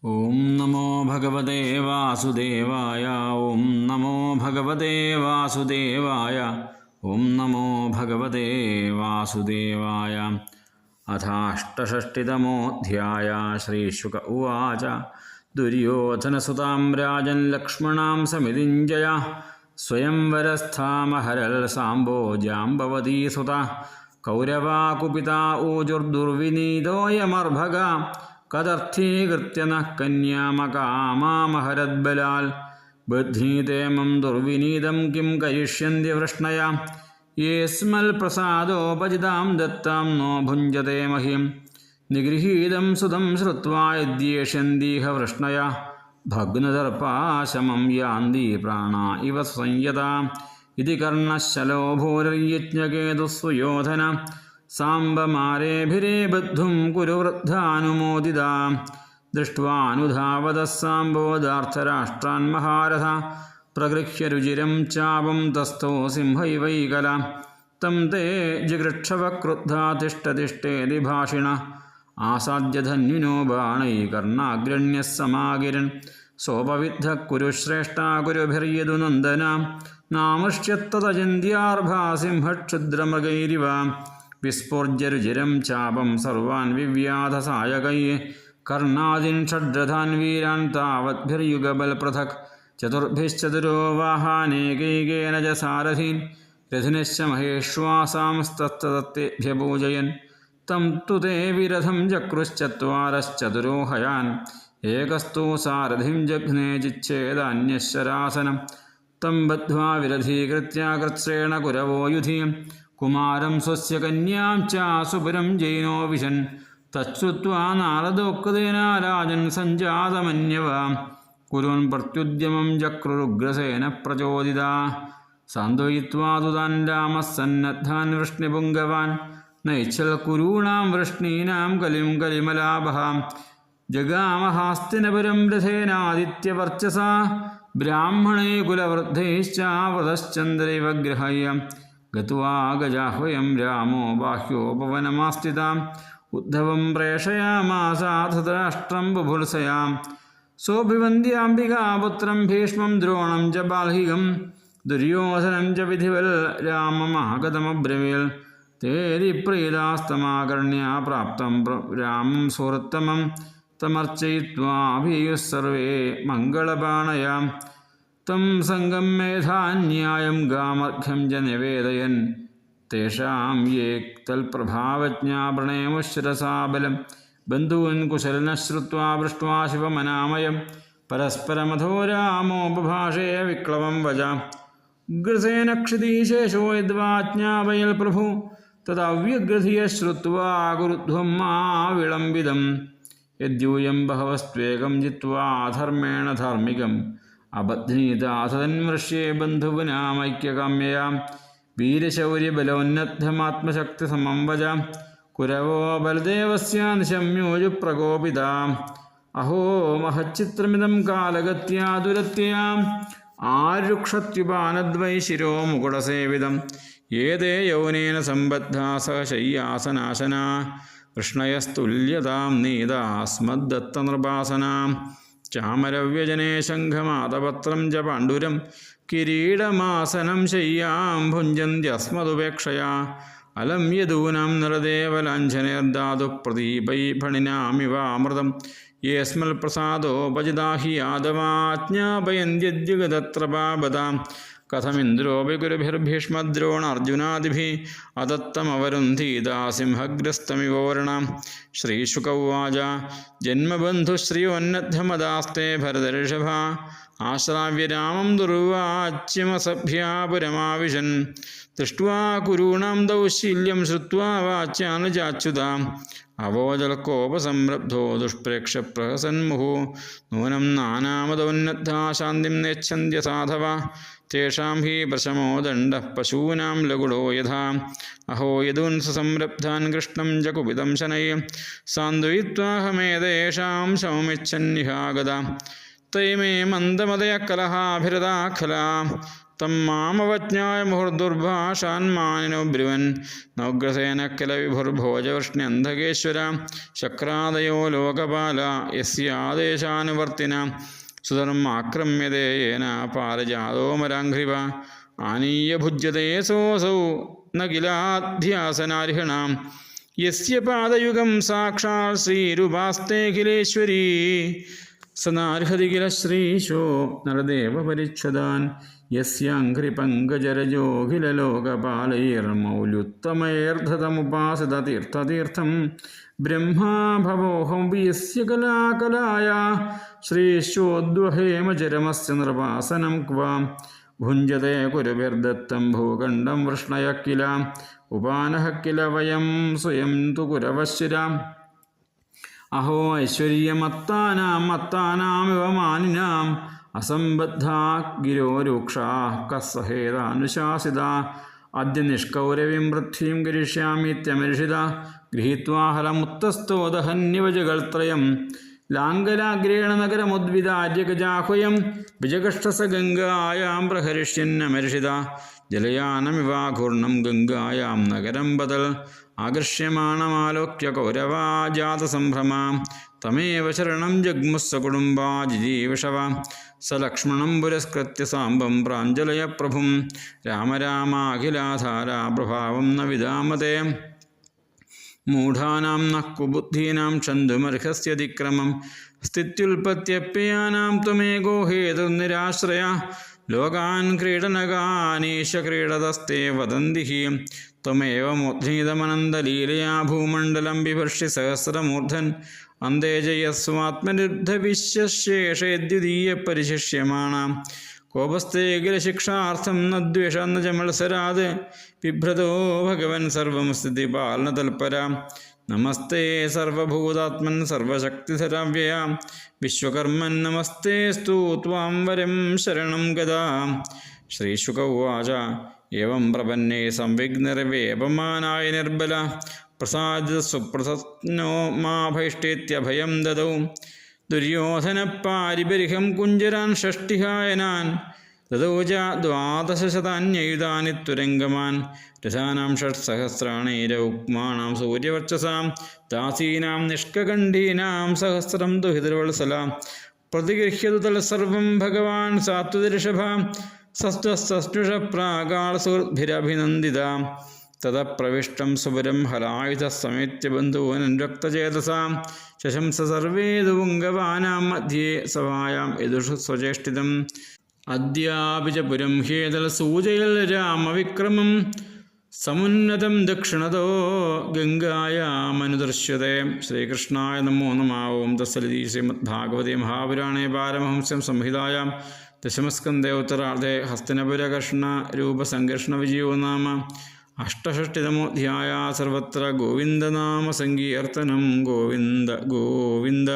ഓം നമോ ഭഗവതേ വാസുദേവായ. ഓം നമോ ഭഗവതേ വാസുദേവായ. ഓം നമോ ഭഗവതേ വാസുദേവായ. അഥാഷ്ടഷഷ്ടിതമോऽധ്യായ. ശ്രീശുക ഉവാച. ദുര്യോധനസുതാം രാജൻ ലക്ഷ്മണാം സമിതിഞ്ജയ സ്വയംവരസ്ഥാമഹരൽ സാംബോ ജാംബവതീ സുത കൗരവാകുപിതാ ഊജുർദുർവിനീതോയമർഭഗ കദർത്ഥീകൃത്യ നഃ കന്യാമകാമാമഹരദ്ബലാൽ ബധ്നീതേമം ദുർവിനീതം കിം കരിഷ്യന്തി വൃഷ്ണയ യേസ്മൽ പ്രസാദോപജിതാം ദത്താം നോ ഭുഞ്ജതേ മഹിം നിഗൃഹീതം സുതം ശ്രുത്വാ യദ്യേഷ്യന്തീഹ വൃഷ്ണയ ഭഗ്നദർപ്പാശമം യാന്തി പ്രാണാ ഇവ സംയതാ ഇതി കർണശലോഭൂരയജ്ഞകേതുസുയോധന സാംബമാരേഭിരേ ബദ്ധും കുരു വൃദ്ധാനുമോദിത ദൃഷ്ട്വാനുധാവതഃ സാംബോധാർത്ഥരാഷ്ട്രാൻ മഹാരഥ പ്രഗൃഹ്യ രുചിരം ചാപം തസ്ഥോ സിംഹൈവൈകല തം തേ ജിഗൃക്ഷവ ക്രുദ്ധാ തിഷ്ടതിഷ്ടേതി ഭാഷിണ ആസാദ്യ ധന്വിനോ ബാണൈ കർണാഗ്രണ്യഃ സമാകിരൻ സോപവിദ്ധ കുരു ശ്രേഷ്ഠാ കുരുഭിർയദു നന്ദന നാമൃഷ്യത്തതചിന്ത്യാർഭാ സിംഹക്ഷുദ്രമൃഗൈരിവ വിസ്ഫോർജ്യ രുചിരം ചാപം സർവാൻ വിവ്യാധസായകൈ കർണാദിൻ ഷഡ്രഥാൻ വീരാൻ താവദ്ഭിർയുഗബൽപൃഥക് ചതുർഭിശ്ചതുരോ വാഹാനേകൈകേന ച സാരഥീൻ രഥിനശ്ച മഹേഷ്വാസാംസ്തസ്തത്തേഭ്യ പൂജയൻ തം തു തേ വിരഥം ചക്രുശ്ചത്വാരശ്ചതുരോ ഹയാൻ ഏകസ്തു സാരഥിം ജഘ്നേ ചിച്ഛേദാന്യശരാസനം തം ബദ്ധ്വാ വിരഥീകൃത്യ കൃത്സ്രേണ കുരവോ യുധി കുമാരം സ്വസ്യ കന്യാം ച സുപുരം ജൈനോ വിശൻ തച്ഛ്രുത്വാ നാരദോക്തേന രാജൻ സഞ്ജാതമന്യവ കുരുൻ പ്രത്യുദ്യമം ചക്രുരുഗ്രസേന പ്രചോദിത സാന്ത്വയിത്വാ തുതാൻ രാമഃ സന്നദ്ധാൻ വൃഷ്ണിപുങ്കവാൻ നൈച്ഛൽ കുരൂണാം വൃഷ്ണീനാം കലിം കലിമലാഭഃ ജഗാമഹാസ്തിനപുരം രഥേനാദിത്യവർച്ചസാ ബ്രാഹ്മണേ കുലവൃദ്ധൈശ്ച വ്രതശ്ചന്ദ്രൈവ ഗ്രഹയ ഗത്വാ ഗജാഹ്വയം രാമോ ബാഹ്യോപവനമാസ്ഥിതാം ഉദ്ധവം പ്രേഷയാമാസ ധൃതരാഷ്ട്രം ബുഭുത്സയാം സോഭിവന്ദ്യാംബികാപുത്രം ഭീഷ്മം ദ്രോണം ച ബാൽഹികം ദുര്യോധനം ച വിധിവൽ രാമമാഗതമബ്രവീൽ തേരി പ്രീതാസ്തമാകർണ്യ പ്രാപ്തം രാമം സുഹൃത്തമം തമർച്ചയിത്വാഭിയുഃ സർവേ മംഗളപാണയാം തം സംഗം മേധാന്യായം ഗാമർഘ്യം ച നിവേദയൻ തേഷാം യേ തൽപ്രഭാവജ്ഞാ പ്രണേമുശിരസാ ബലം ബന്ധൂൻ കുശലനഃ ശ്രുത്വാ പൃഷ്ട്വാ ശിവമനാമയം പരസ്പരമഥോ രാമോപഭാഷേ വിക്ലവം വച ഉഗ്രസേന ക്ഷിതീശേഷോ യദ്വാജ്ഞാപയൽ പ്രഭു തദവ്യഗ്രധിയ ശ്രുത്വാ കുരുധ്വം മാ വിളംബിതം യദ്യൂയം ബഹവസ്ത്വേകം ജിത്വാ ധർമ്മേണ ധാർമ്മികം അബധ്നീതാഥ തന്മൃഷ്യേ ബന്ധുവിനാമൈക്യകാമ്യയാ വീരശൗര്യബലോന്നദ്ധമാത്മശക്തിസമം വച കുരവോ ബലദേവസ്യ നിശമ്യോജു പ്രകോപിത അഹോ മഹച്ചിത്രമിതം കാലഗത്യാ ദുരത്യാ ആരുക്ഷത്യുപാനദ്വൈ ശിരോ മുകുടസേവിതം ഏതേ യൗനേന സംബദ്ധാ സഹശയ്യാസനാശനാ കൃഷ്ണയസ്തുല്യതാം നീതാസ്മദ്ദത്തനൃപാസനാം ചാമരവ്യജനേ ശംഖമാതപത്രം ച പാണ്ഡുരം കിരീടമാസനം ശയ്യാം ഭുഞ്ജന്ത്യസ്മദുപേക്ഷയാ അലം യദൂനാം നരദേവലാഞ്ഛനേർദാതു പ്രദീപൈ ഫണിനാമിവാമൃതം യേസ്മൽ പ്രസാദോപജിതാ ഹി യാദവാജ്ഞാപയന്ത്യദ്യുഗതത്ര പാപതാം കഥമിന്ദ്രോപി ഗുരുഭിർഭീഷ്മദ്രോണാർജുനാദിഭിः അദത്തമവരുന്ധീതാ സിംഹഗ്രസ്തമിവോരണാം ശ്രീശുക ഉവാച ജന്മബന്ധുശ്രിയോന്നദ്ധമദാസ്തേ ഭരതഋഷഭ ആശ്രാവ്യ രാമം ദുർവാച്യമസഭ്യാ പുരമാവിശൻ ദൃഷ്ട്വാ കുരൂണാം ദൗശീല്യം ശ്രുത്വാ വാച്യാനുജാച്യുതാം അവോജൽക്കോപസംരബ്ധോ ദുഷ്പ്രേക്ഷ്യ പ്രഹസന്മുഹു നൂനം നാനാമതോന്നദ്ധാ ശാന്തിം നേച്ഛന്ത്യ സാധവ തേഷാം ഹി പ്രശമോ ദണ്ഡഃ പശൂനാം ലകുടോ യഥാ അഹോ യദുൻസംരബ്ധാൻ കൃഷ്ണം ച കുപിതം ശനൈ സാന്ത്വയിത്വാഹമേതേഷാം ശമമിച്ഛന്നിഹാഗത തൈമേ മന്ദമതയ കലഹാഭിരതാഖല തം മാമവജ്ഞായ മുഹുർദുർഭാഷാന്മാനിനോ ബ്രുവൻ നൗഗ്രസേന കില വിഭുർഭോജവൃഷ്ണ്യന്ധകേശ്വര ശക്രാദയോ ലോകപാല യസ്യാദേശാനുവർത്തിന സുധർമാക്രമ്യതേ യേന പാരജാതോ മരാഘ്രിവ ആനീയ ഭുജ്യതേ സോസൗ ന കിലാധ്യാസനാർഹണാം യസ്യ പാദയുഗം സാക്ഷാൽ ശ്രീരുപാസ്തേഖിലേശ്വരീ സനാർഹതി കില ശ്രീശോ നരദേവ പരിച്ഛദാൻ യസ്യാഘ്രിപങ്കജരജോഖിലലോകപാലൈർമൗല്യുത്തമൈർധതമുപാസിത തീർത്ഥതീർത്ഥം ബ്രഹ്മാ ഭവോഹം യസ്യ കലാകലായ ശ്രീശോദ്വഹേമചരമസ്യ നൃപാസനം ക്വാം ഭുഞ്ജതേ കുരുഭിർദത്തം ഭൂഖണ്ഡം വൃഷ്ണയ കില ഉപാനഃ കില വയം സ്വയം തു കുരവശ്ശിരാം അഹോ ഐശ്വര്യമത്താനാമിവ മാനിനാം അസംബദ്ധാ ഗിരോരൂക്ഷാ കസ്സഹേതാനുശാസിത അദ്യ നിഷ്കൗരവീം പൃഥ്വീം ഗരിഷ്യാമീത്യമർഷിത ഗൃഹീത്വാ ഹലമുത്തസ്തോദഹന്യവജഗൾത്രയം ലാംഗലാഗ്രേണ നഗരമുദ്വിദാര്യഗജാഹ്വയം വിജഗഷ്ടസ ഗംഗായാം പ്രഹരിഷ്യന്നമർഷിത ജലയാനമിവാഘൂർണം ഗംഗായാം നഗരം ബദൽ ആകർഷ്യമാണമാലോക്യ കൗരവാജാതസംഭ്രമാം തമേവ ശരണം ജഗ്മുസ്സ കുടുംബാ ജിജീവിഷവ സ ലക്ഷ്മണം പുരസ്കൃത്യ സാംബം പ്രാഞ്ജലയ പ്രഭും രാമ രാമാഖിലാധാരാ പ്രഭാവം ന വിദാമതേ മൂഢാനാം ന കുബുദ്ധീനാം ക്ഷന്തുമർഹസ്യതിക്രമം സ്ഥിത്യുൽപത്യപ്യയാനാം ത്വമേകോ ഹേതുർനിരാശ്രയ ലോകാൻ ക്രീഡനകാനീശ ക്രീഡതസ്തേ വദന്തി ത്വമേവ മോദ്ധ്നീതമനന്തലീലയാ ഭൂമണ്ഡലം ബിഭർഷി സഹസ്രമൂർധൻ അന്തേ ജയസ്വാത്മനിർദ്ധവിശ്യശേഷേദ്വിതീയ പരിശിഷ്യമാണാം കോപസ്ഥേ കില ശിക്ഷാർത്ഥം ന ദ്വേഷ ന ച മത്സരാത് ബിഭ്രതോ ഭഗവൻ സർവം സ്ഥിതിപാലനതൽപര നമസ്തേ സർവഭൂതാത്മൻ സർവശക്തിധരവ്യയ വിശ്വകർമ്മൻ നമസ്തേസ്തു ത്വാം വരം ശരണം ഗദാ ശ്രീശുക ഉവാച ഏവം പ്രപന്നേ സംവിഘ്നർവേപമാനായ നിർബല പ്രസാദിത സുപ്രസന്നോ മാഭൈഷ്ടേത്യഭയം ദദൗ ദുര്യോധനപ്പാരിബരിഹം കുഞ്ചരാൻ ഷഷ്ടിഹായനാൻ തതോജ ദ്വാദശശതാന്യയുധാനി തുരങ്കമാൻ രഥാനാം ഷട്സഹസ്രാണി രൗക്മാണാം സൂര്യവർച്ചസാം ദാസീനാം നിഷ്കകണ്ഠീനാം സഹസ്രം ദുഹിതർവത്സലാം പ്രതിഗൃഹ്യതു തൽസർവം ഭഗവാൻ സാത്വതിഋഷഭ സസ്തുഷ പ്രാകാൾ സുഹൃദ്ഭിരഭിനന്ദിതാം തതപ്രവിഷ്ടം സുപുരം ഹലായുധ സമേത്യ ബന്ധൂനരക്തചേതസാം ശശംസ സർവേതു പുങ്കവാനാം മധ്യേ സഭായാം യദുഷു സ്വചേഷ്ടിതം അദ്യാപി ച പുരം ഹേതൽ സൂചയൽ രാമവിക്രമം സമുന്നതം ദക്ഷിണതോ ഗംഗായാമനുദൃശ്യത്തെ ശ്രീകൃഷ്ണായ നമോ നമഃ. ഓം തത്സദിതി. ശ്രീമദ്ഭാഗവതേ മഹാപുരാണേ പാരമഹംസ്യം സംഹിതായാം ദശമസ്കന്ധേ ഉത്തരാർദ്ധേ ഹസ്തിനപുരകർഷണരൂപസംഘർഷണവിജയോ നാമ അഷ്ടഷഷ്ടിതമോധ്യായ. സർവത്ര ഗോവിന്ദനാമസങ്കീർത്തനം. ഗോവിന്ദ ഗോവിന്ദ.